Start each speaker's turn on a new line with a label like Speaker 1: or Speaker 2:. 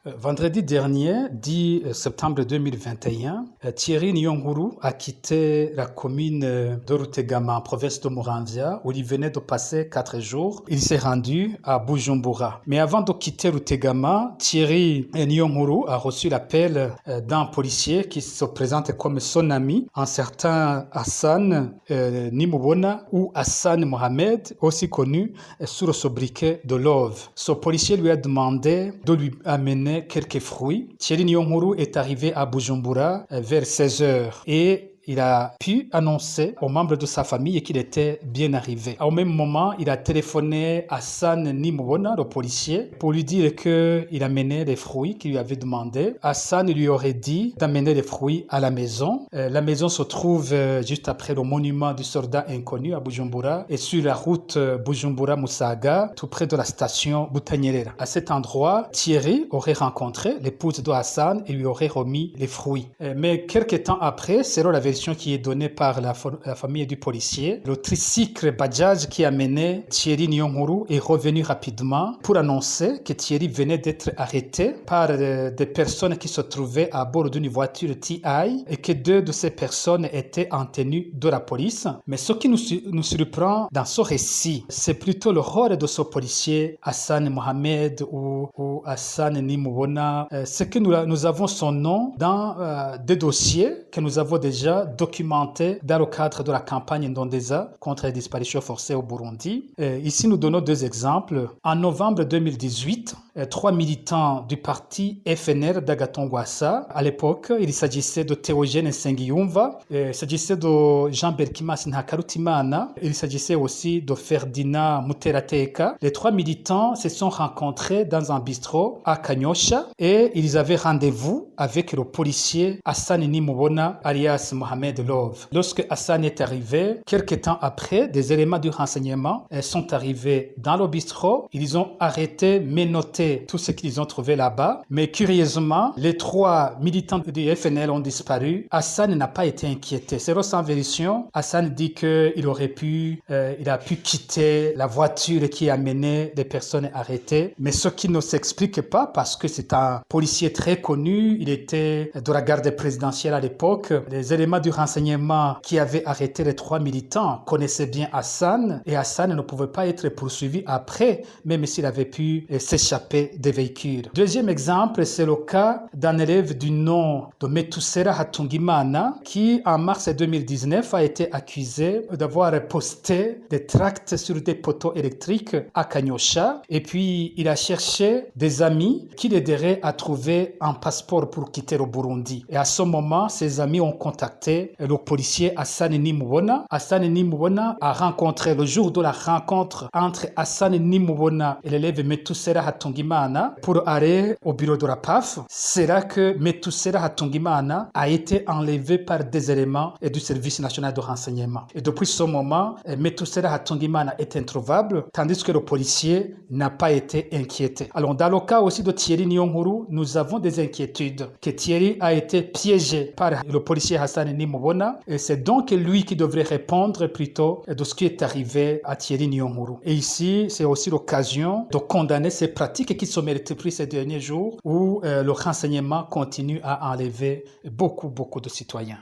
Speaker 1: Vendredi dernier, 10 septembre 2021, Thierry Nyonguru a quitté la commune de Rutegama, en province de Muramvya, où il venait de passer 4 jours. Il s'est rendu à Bujumbura. Mais avant de quitter Rutegama, Thierry Nyonguru a reçu l'appel d'un policier qui se présente comme son ami, un certain Hassan Nimubona ou Hassan Mohamed, aussi connu sous le sobriquet de Love. Ce policier lui a demandé de lui amener quelques fruits. Thierry Nyonguru est arrivé à Bujumbura vers 16 heures et il a pu annoncer aux membres de sa famille qu'il était bien arrivé. Au même moment, il a téléphoné à Hassan Nimubona, le policier, pour lui dire qu'il amenait les fruits qu'il lui avait demandé. Hassan lui aurait dit d'amener les fruits à la maison. La maison se trouve juste après le monument du soldat inconnu à Bujumbura et sur la route Bujumbura-Musaga, tout près de la station Butanyerera. À cet endroit, Thierry aurait rencontré l'épouse de Hassan et lui aurait remis les fruits. Mais quelques temps après, selon la version qui est donnée par la famille du policier, le tricycle Bajaj qui amenait Thierry Nyonguru est revenu rapidement pour annoncer que Thierry venait d'être arrêté par des personnes qui se trouvaient à bord d'une voiture TI et que 2 de ces personnes étaient en tenue de la police. Mais ce qui nous surprend dans ce récit, c'est plutôt le rôle de ce policier Hassan Mohamed ou Hassan Nimubona. C'est que nous avons son nom dans des dossiers que nous avons déjà documentés dans le cadre de la campagne Ndondeza contre les disparitions forcées au Burundi. Ici, nous donnons 2 exemples. En novembre 2018, 3 militants du parti FNL d'Agathon-Rwasa, à l'époque, il s'agissait de Théogène Nsengiyumva, il s'agissait de Jean Berkimas Ntakarutimana, il s'agissait aussi de Ferdinand Muterateka. Les 3 militants se sont rencontrés dans un bistrot à Kanyosha et ils avaient rendez-vous avec le policier Hassan Nimubona, alias Mohamed Love. Lorsque Hassan est arrivé, quelques temps après, des éléments du renseignement sont arrivés dans le bistrot. Ils ont arrêté, menotté tout ce qu'ils ont trouvé là-bas. Mais curieusement, les 3 militants du FNL ont disparu. Hassan n'a pas été inquiété. Selon sa version, Hassan dit qu'il a pu quitter la voiture qui a mené des personnes arrêtées. Mais ce qui ne s'explique pas parce que c'est un policier très connu. Il était de la garde présidentielle à l'époque. Les éléments du renseignement qui avaient arrêté les 3 militants connaissaient bien Hassan et Hassan ne pouvait pas être poursuivi après, même s'il avait pu s'échapper des véhicules. Deuxième exemple, c'est le cas d'un élève du nom de Metusela Hatungimana qui, en mars 2019, a été accusé d'avoir posté des tracts sur des poteaux électriques à Kanyosha et puis il a cherché des amis qui l'aideraient à trouver un passeport pour quitter le Burundi. Et à ce moment, ses amis ont contacté le policier Hassan Nimubona. Hassan Nimubona a rencontré le jour de la rencontre entre Hassan Nimubona et l'élève Metusela Hatungimana pour aller au bureau de la PAF. C'est là que Metusela Hatungimana a été enlevé par des éléments du service national de renseignement. Et depuis ce moment, Metusela Hatungimana est introuvable, tandis que le policier n'a pas été inquiété. Alors, dans le cas aussi de Thierry Nyonguru, nous avons des inquiétudes que Thierry a été piégé par le policier Hassan Nimubona et c'est donc lui qui devrait répondre plutôt de ce qui est arrivé à Thierry Nyonguru. Et ici, c'est aussi l'occasion de condamner ces pratiques qui se multiplient ces derniers jours où le renseignement continue à enlever beaucoup de citoyens.